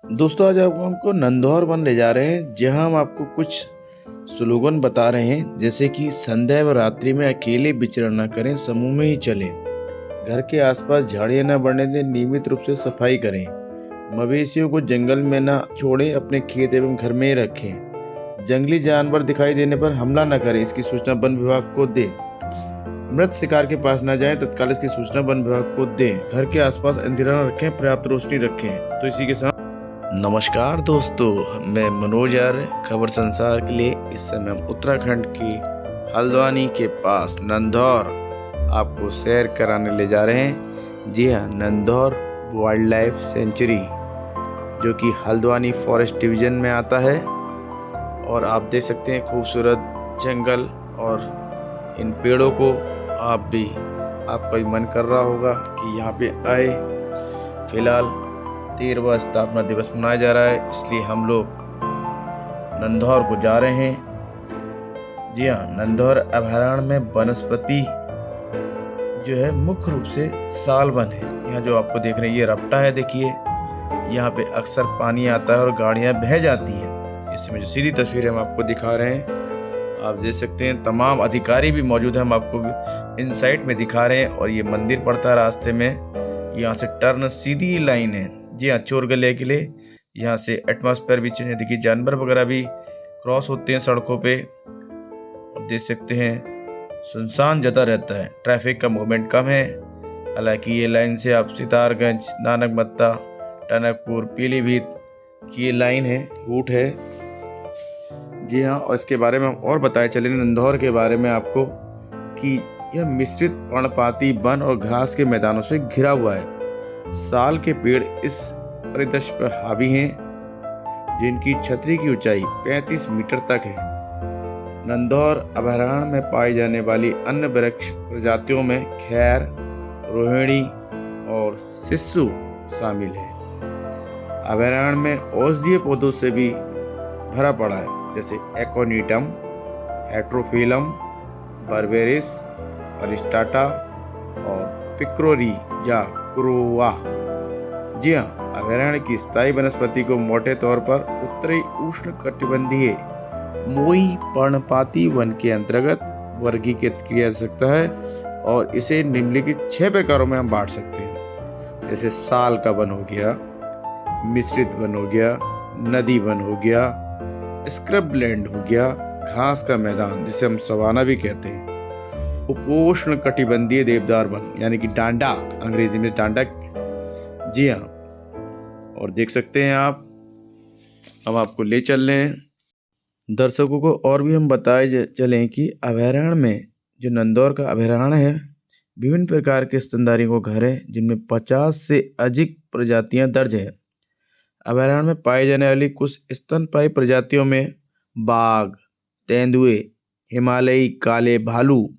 दोस्तों, आज आपको हमको नंदौर वन ले जा रहे हैं, जहां हम आपको कुछ स्लोगन बता रहे हैं, जैसे कि संध्या व रात्रि में अकेले विचरण न करें, समूह में ही चलें, घर के आसपास झाड़ियां न बढ़ने दें, नियमित रूप से सफाई करें, मवेशियों को जंगल में न छोड़ें, अपने खेत एवं घर में ही रखें, जंगली जानवर दिखाई देने पर हमला न करें, इसकी सूचना वन विभाग को दें, मृत शिकार के पास न जाएं, तत्काल इसकी सूचना वन विभाग को दें, घर के आसपास अंधेरा न रखें, पर्याप्त रोशनी रखें। तो इसी के साथ नमस्कार दोस्तों, मैं मनोज आर्य, खबर संसार के लिए इस समय हम उत्तराखंड की हल्द्वानी के पास नंदौर आपको सैर कराने ले जा रहे हैं। जी हाँ, नंदौर वाइल्ड लाइफ सेंचुरी, जो कि हल्द्वानी फॉरेस्ट डिवीजन में आता है। और आप देख सकते हैं खूबसूरत जंगल, और इन पेड़ों को आपका भी मन कर रहा होगा कि यहाँ पे आए। फिलहाल 13वां स्थापना दिवस मनाया जा रहा है, इसलिए हम लोग नंदौर को जा रहे हैं। जी हाँ, नंदौर अभयारण्य में वनस्पति जो है मुख्य रूप से सालवन है। यहाँ जो आपको देख रहे हैं ये रपटा है, देखिए यहाँ पे अक्सर पानी आता है और गाड़ियाँ बह जाती हैं। इसमें जो सीधी तस्वीर हम आपको दिखा रहे हैं, आप देख सकते हैं तमाम अधिकारी भी मौजूद हैं, हम आपको इन साइड में दिखा रहे हैं। और ये मंदिर पड़ता है रास्ते में, यहाँ से टर्न सीधी लाइन है। जी हाँ, चोर गले के लिए यहाँ से एटमॉस्फेयर भी चेंज, देखिए जानवर वगैरह भी क्रॉस होते हैं सड़कों पे। और देख सकते हैं सुनसान जगह रहता है, ट्रैफिक का मूवमेंट कम है। हालांकि ये लाइन से आप सितारगंज, नानकमत्ता, टनकपुर, पीलीभीत की ये लाइन है, रूट है। जी हाँ, और इसके बारे में हम और बताए चले नंदौर के बारे में आपको कि यह मिश्रित पर्णपाती वन और घास के मैदानों से घिरा हुआ है। साल के पेड़ इस परिदृश्य पर हावी हैं, जिनकी छतरी की ऊंचाई 35 मीटर तक है। नंदौर अभयारण्य में पाई जाने वाली अन्य वृक्ष प्रजातियों में खैर, रोहिणी और सिस्सू शामिल है। अभयारण्य में औषधीय पौधों से भी भरा पड़ा है, जैसे एकोनिटम, हेट्रोफिलम, बर्बेरिस, अरिस्टाटा और पिक्रोरिजा क्रोवा। जी हाँ, अभयारण्य की स्थायी वनस्पति को मोटे तौर पर उत्तरी उष्ण कटिबंधीय मोई पर्णपाती वन के अंतर्गत वर्गीकृत किया जा सकता है, और इसे निम्नलिखित 6 प्रकारों में हम बांट सकते हैं, जैसे साल का वन हो गया, मिश्रित वन हो गया, नदी वन हो गया, स्क्रबलैंड हो गया, घास का मैदान जिसे हम सवाना भी कहते हैं, उपोष्ण कटिबंधीय देवदार वन यानी कि डांडा, अंग्रेजी में डांडा। जी हाँ, और देख सकते हैं आप, हम आपको ले चल रहे हैं। दर्शकों को और भी हम बताए चलें कि अभयारण्य में, जो नंदौर का अभयारण्य है, विभिन्न प्रकार के स्तनधारी को घर है, जिनमें 50 से अधिक प्रजातियां दर्ज है। अभयारण्य में पाई जाने वाली कुछ स्तनपायी प्रजातियों में बाघ, तेंदुए, हिमालयी काले भालू,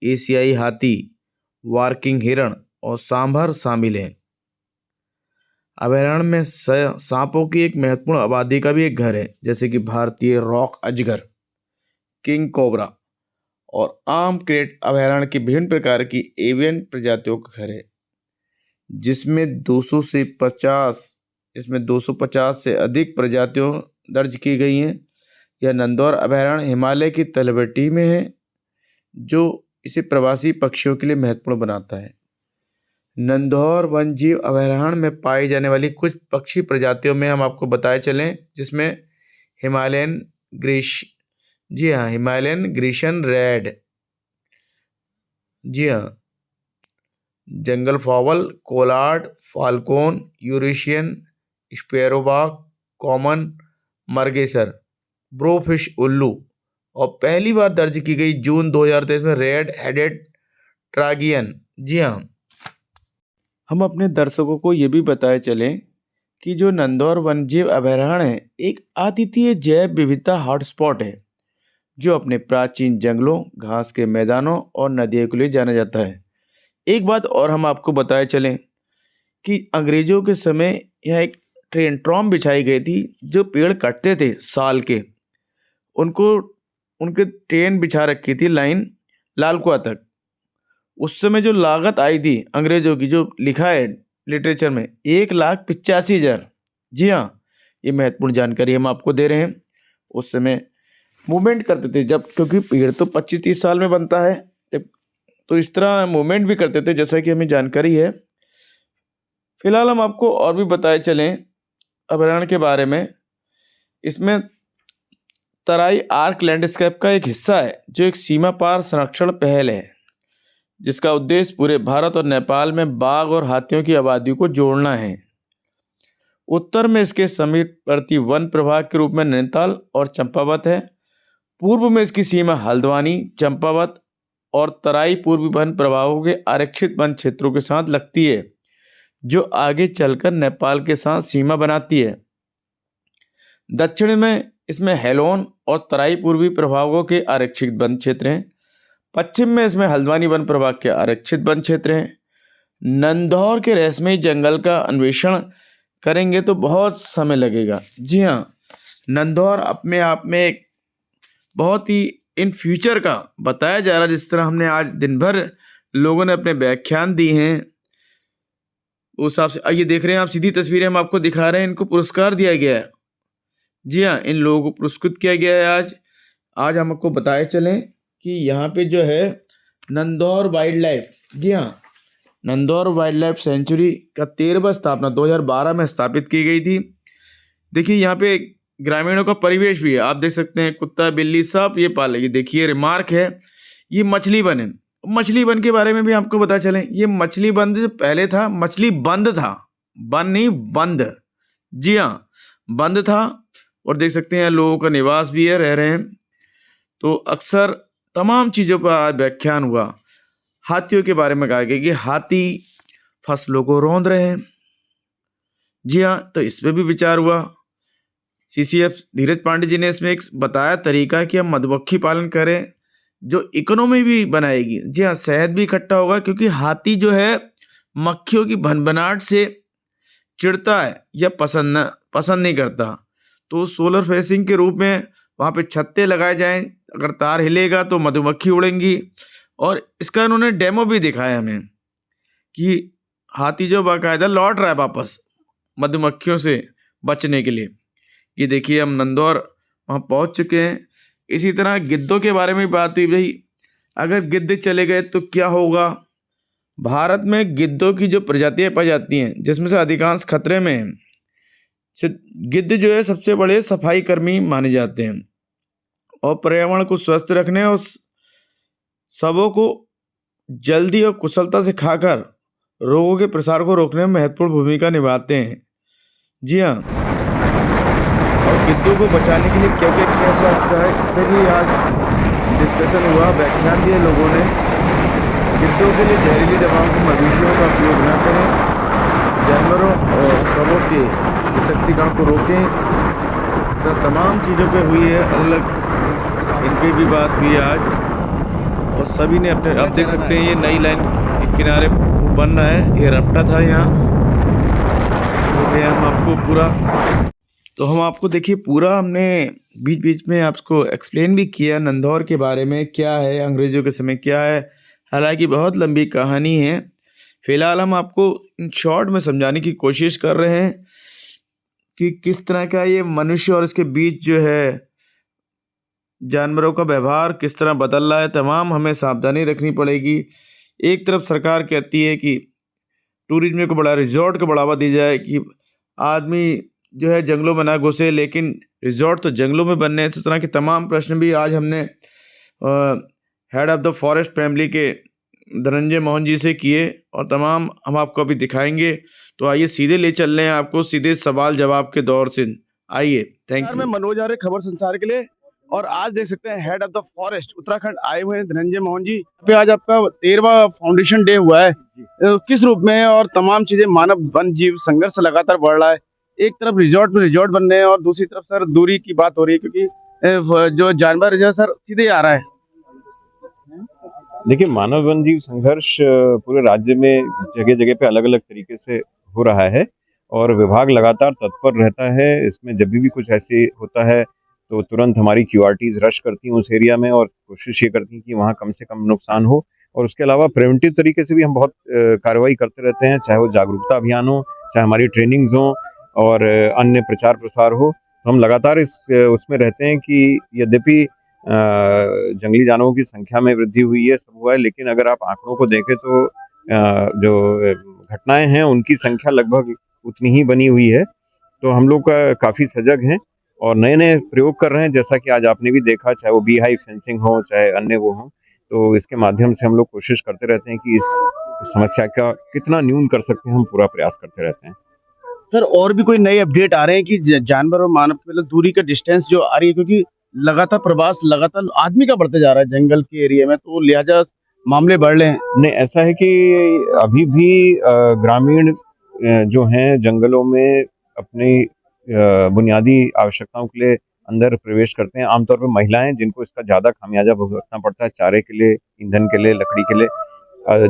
एशियाई हाथी, वार्किंग हिरण और सांभर शामिल हैं। अभयारण्य में सांपों की एक महत्वपूर्ण आबादी का भी एक घर है, जैसे कि भारतीय रॉक अजगर, किंग कोबरा और आम क्रेट। अभयारण्य की विभिन्न प्रकार की एवियन प्रजातियों का घर है, जिसमें 250 से अधिक प्रजातियों दर्ज की गई हैं। यह नंदौर अभयारण्य हिमालय की तलहटी में है, जो इसे प्रवासी पक्षियों के लिए महत्वपूर्ण बनाता है। नंदौर वन्यजीव अभयारण्य में पाई जाने वाली कुछ पक्षी प्रजातियों में हम आपको बताए चलें, जिसमें हिमालयन ग्रीशन रेड, जी हाँ, जंगल फावल, कोलार्ड, फाल्कोन, यूरेशियन स्पैरोबाक, कॉमन मर्गेसर, ब्रोफिश उल्लू, और पहली बार दर्ज की गई जून 2023 में रेड हेडेड ट्रागियन। जी हाँ, हम अपने दर्शकों को ये भी बताए चलें कि जो नंदौर वन्यजीव अभयारण्य है, एक अद्वितीय जैव विविधता हॉटस्पॉट है, जो अपने प्राचीन जंगलों, घास के मैदानों और नदियों के लिए जाना जाता है। एक बात और हम आपको बताए चलें कि अंग्रेजों के समय यहाँ एक ट्रॉम बिछाई गई थी। जो पेड़ कटते थे साल के, उनको उनके ट्रेन बिछा रखी थी लाइन लालकुआ तक। उस समय जो लागत आई थी अंग्रेजों की, जो लिखा है लिटरेचर में, 1,85,000। जी हाँ, ये महत्वपूर्ण जानकारी हम आपको दे रहे हैं। उस समय मूवमेंट करते थे जब, क्योंकि पेड़ तो 25-30 साल में बनता है, तो इस तरह मूवमेंट भी करते थे जैसा कि हमें जानकारी है। फिलहाल हम आपको और भी बताए चलें अभयारण्य के बारे में। इसमें तराई आर्क लैंडस्केप का एक हिस्सा है जो एक सीमा पार संरक्षण पहल है, जिसका उद्देश्य पूरे भारत और नेपाल में बाघ और हाथियों की आबादी को जोड़ना है। उत्तर में इसके समीपवर्ती वन प्रभाग के रूप में नैनीताल और चंपावत है। पूर्व में इसकी सीमा हल्द्वानी, चंपावत और तराई पूर्वी वन प्रभागों के आरक्षित वन क्षेत्रों के साथ लगती है, जो आगे चलकर नेपाल के साथ सीमा बनाती है। दक्षिण में इसमें हेलोन और तराई पूर्वी प्रभागों के आरक्षित वन क्षेत्र हैं। पश्चिम में इसमें हल्द्वानी वन प्रभाग के आरक्षित वन क्षेत्र हैं। नंधौर के रहस्यमयी जंगल का अन्वेषण करेंगे तो बहुत समय लगेगा। जी हाँ, नंधौर अपने आप में एक बहुत ही इन फ्यूचर का बताया जा रहा है। जिस तरह हमने आज दिन भर लोगों ने अपने व्याख्यान दिए हैं, उस हिसाब से ये देख रहे हैं आप, सीधी तस्वीरें हम आपको दिखा रहे हैं। इनको पुरस्कार दिया गया है। जी हाँ, इन लोगों को पुरस्कृत किया गया है आज हम आपको बताए चलें कि यहाँ पे जो है नंधौर वाइल्ड लाइफ, जी हाँ, नंधौर वाइल्ड लाइफ सेंचुरी का 13वां स्थापना 2012 में स्थापित की गई थी। देखिए यहाँ पे ग्रामीणों का परिवेश भी है, आप देख सकते हैं कुत्ता बिल्ली सब ये पाले। ये देखिए रिमार्क है, ये मछली वन है। मछली वन के बारे में भी आपको बता चलें, ये मछली बंद जो पहले था, मछली बंद था, बंद नहीं बंद, जी हाँ बंद था। और देख सकते हैं लोगों का निवास भी है, रह रहे हैं। तो अक्सर तमाम चीज़ों पर आज व्याख्यान हुआ। हाथियों के बारे में कहा गया कि हाथी फसलों को रौंद रहे हैं, जी हाँ, तो इस पर भी विचार हुआ। CCF धीरज पांडे जी ने इसमें एक बताया तरीका कि हम मधुमक्खी पालन करें जो इकोनॉमी भी बनाएगी। जी हाँ, शहद भी इकट्ठा होगा, क्योंकि हाथी जो है मक्खियों की भनभनाहट से चिढ़ता है या पसंद नहीं करता। तो सोलर फेंसिंग के रूप में वहाँ पे छत्ते लगाए जाएं, अगर तार हिलेगा तो मधुमक्खी उड़ेंगी। और इसका इन्होंने डेमो भी दिखाया हमें कि हाथी जो बाकायदा लौट रहा है वापस मधुमक्खियों से बचने के लिए। ये देखिए हम नंदौर वहाँ पहुँच चुके हैं। इसी तरह गिद्धों के बारे में बात हुई, भाई अगर गिद्ध चले गए तो क्या होगा। भारत में गिद्धों की जो प्रजातियाँ पाई जाती हैं, जिसमें से अधिकांश खतरे में हैं। गिद्ध जो है सबसे बड़े सफाई कर्मी माने जाते हैं और पर्यावरण को स्वस्थ रखने और सबों को जल्दी और कुशलता से खाकर रोगों के प्रसार को रोकने में महत्वपूर्ण भूमिका निभाते हैं। जी हाँ, और गिद्धों को बचाने के लिए क्या क्या किया जा सकता है, इस पर भी आज डिस्कशन हुआ, व्याख्यान दिए लोगों ने। गिद्धों के लिए जहरीली दवाओं को मवेशियों का उपयोग न करें, जानवरों और सबों के विषाक्तीकरण को रोकें। इस तरह तमाम चीज़ों पे हुई है, अलग इन पर भी बात हुई है आज। और सभी ने अपने, आप देख सकते हैं ये नई लाइन के किनारे बन रहा है, ये रपटा था यहाँ हो गया। हम आपको पूरा, तो हम आपको देखिए पूरा हमने बीच बीच में आपको एक्सप्लेन भी किया नंदौर के बारे में, क्या है अंग्रेज़ों के समय क्या है। हालांकि बहुत लंबी कहानी है, फिलहाल हम आपको इन शॉर्ट में समझाने की कोशिश कर रहे हैं कि किस तरह का ये मनुष्य और इसके बीच जो है जानवरों का व्यवहार किस तरह बदल रहा है। तमाम हमें सावधानी रखनी पड़ेगी। एक तरफ सरकार कहती है कि टूरिज्म को बड़ा, रिजॉर्ट को बढ़ावा दी जाए, कि आदमी जो है जंगलों में ना घुसे, लेकिन रिजॉर्ट तो जंगलों में बनने हैं। इस तरह के तमाम प्रश्न भी आज हमने head of the forest family के धनंजय मोहन जी से किए और तमाम हम आपको अभी दिखाएंगे। तो आइए सीधे ले चल रहे हैं आपको सीधे सवाल जवाब के दौर से। आइए, थैंक यू। मैं मनोज आर्य, खबर संसार के लिए। और आज देख सकते हैं head of the forest Uttarakhand आए हुए हैं धनंजय मोहन जी। पे आज आपका 13वां फाउंडेशन डे हुआ है, किस रूप में और तमाम चीजें, मानव वन जीव संघर्ष लगातार बढ़ रहा है। एक तरफ रिजॉर्ट में रिजॉर्ट बन रहे हैं और दूसरी तरफ सर दूरी की बात हो रही है, क्योंकि जो जानवर जो सर सीधे आ रहा है। देखिए, मानव वन जीव संघर्ष पूरे राज्य में जगह जगह पे अलग अलग तरीके से हो रहा है और विभाग लगातार तत्पर रहता है। इसमें जब भी कुछ ऐसे होता है तो तुरंत हमारी QRTs रश करती हैं उस एरिया में और कोशिश ये करती हैं कि वहाँ कम से कम नुकसान हो। और उसके अलावा प्रिवेंटिव तरीके से भी हम बहुत कार्रवाई करते रहते हैं, चाहे वो जागरूकता अभियान हो, चाहे हमारी ट्रेनिंग्स हो। और अन्य प्रचार प्रसार हो, तो हम लगातार इस उसमें रहते हैं कि यद्यपि जंगली जानवरों की संख्या में वृद्धि हुई है, सब हुआ है, लेकिन अगर आप आंकड़ों को देखें तो जो घटनाएं हैं उनकी संख्या लगभग उतनी ही बनी हुई है। तो हम लोग काफ़ी सजग हैं और नए-नए प्रयोग कर रहे हैं, जैसा कि आज आपने भी देखा, चाहे वो बी हाइव फेंसिंग हो, चाहे अन्य वो हों। तो इसके माध्यम से हम लोग कोशिश करते रहते हैं कि इस समस्या का कितना न्यून कर सकते हैं, हम पूरा प्रयास करते रहते हैं। सर और भी कोई नए अपडेट आ रहे हैं कि जानवर और मानव के मतलब दूरी का डिस्टेंस जो आ रही है, क्योंकि लगातार प्रवास लगातार आदमी का बढ़ते जा रहा है जंगल के एरिया में, तो लिहाजा मामले बढ़ रहे हैं। नहीं, ऐसा है कि अभी भी ग्रामीण जो हैं जंगलों में अपनी बुनियादी आवश्यकताओं के लिए अंदर प्रवेश करते हैं। आमतौर पे महिलाएँ जिनको इसका ज़्यादा खामियाज़ा भुगतना पड़ता है, चारे के लिए, ईंधन के लिए, लकड़ी के लिए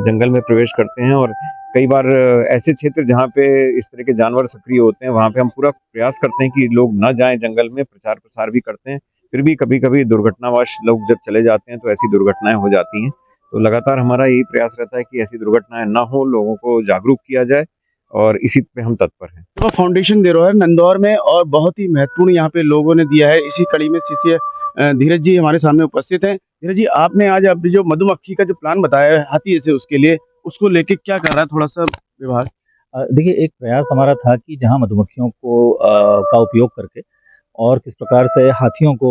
जंगल में प्रवेश करते हैं और कई बार ऐसे क्षेत्र जहाँ पे इस तरह के जानवर सक्रिय होते हैं, वहाँ पे हम पूरा प्रयास करते हैं कि लोग ना जाएँ जंगल में, प्रचार-प्रसार भी करते हैं। फिर भी कभी-कभी दुर्घटनावश लोग जब चले जाते हैं, तो ऐसी दुर्घटनाएँ हो जाती हैं। तो लगातार हमारा यही प्रयास रहता है कि ऐसी दुर्घटनाएँ ना हो, लोगों को जागरूक किया जाए और इसी पे हम तत्पर हैं। तो फाउंडेशन दे रहा है नंदौर में, और बहुत ही महत्वपूर्ण यहाँ पे लोगों ने दिया है। इसी कड़ी में सीसीए धीरज जी हमारे सामने उपस्थित हैं। धीरज जी, आपने आज अभी जो मधुमक्खी का जो प्लान बताया है हाथी जैसे, उसके लिए उसको लेके क्या कर रहा है थोड़ा सा विभाग? देखिए, एक प्रयास हमारा था कि जहाँ मधुमक्खियों को का उपयोग करके और किस प्रकार से हाथियों को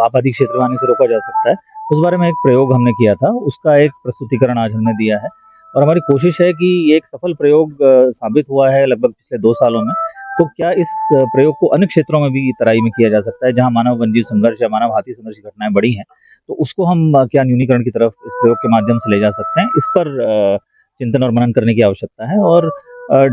आबादी क्षेत्र में आने से रोका जा सकता है, उस बारे में एक प्रयोग हमने किया था। उसका एक प्रस्तुतिकरण आज हमने दिया है और हमारी कोशिश है कि ये एक सफल प्रयोग साबित हुआ है लगभग पिछले 2 सालों में। तो क्या इस प्रयोग को अन्य क्षेत्रों में भी तराई में किया जा सकता है, जहाँ मानव वन्यजीव संघर्ष या मानव हाथी संघर्ष की घटनाएँ बढ़ी हैं, तो उसको हम क्या न्यूनीकरण की तरफ इस प्रयोग के माध्यम से ले जा सकते हैं? इस पर चिंतन और मनन करने की आवश्यकता है और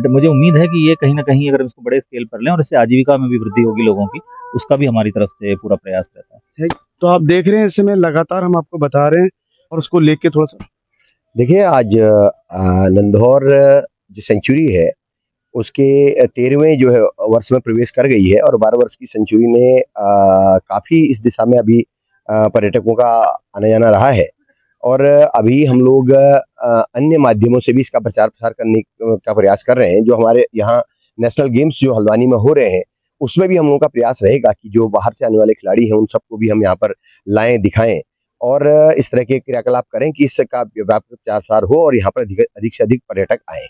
मुझे उम्मीद है कि ये कहीं न कहीं अगर इसको बड़े स्केल पर लें और इससे आजीविका में भी वृद्धि होगी लोगों की, उसका भी हमारी तरफ से पूरा प्रयास रहता है। तो आप देख रहे हैं इस समय लगातार हम आपको बता रहे हैं और उसको लेके थोड़ा सा देखिए, आज नंदौर जो सेंचुरी है उसके 13वें जो है वर्ष में प्रवेश कर गई है और 12 वर्ष की सेंचुरी में काफ़ी इस दिशा में अभी पर्यटकों का आना-जाना रहा है। और अभी हम लोग अन्य माध्यमों से भी इसका प्रचार-प्रसार करने का प्रयास कर रहे हैं। जो हमारे यहाँ नेशनल गेम्स जो हल्द्वानी में हो रहे हैं, उसमें भी हम लोगों का प्रयास रहेगा कि जो बाहर से आने वाले खिलाड़ी हैं, उन सबको भी हम यहाँ पर लाएँ, दिखाएँ और इस तरह के क्रियाकलाप करें कि इसका व्यापक प्रचार-प्रसार हो और यहाँ पर अधिक से अधिक पर्यटक आएँ।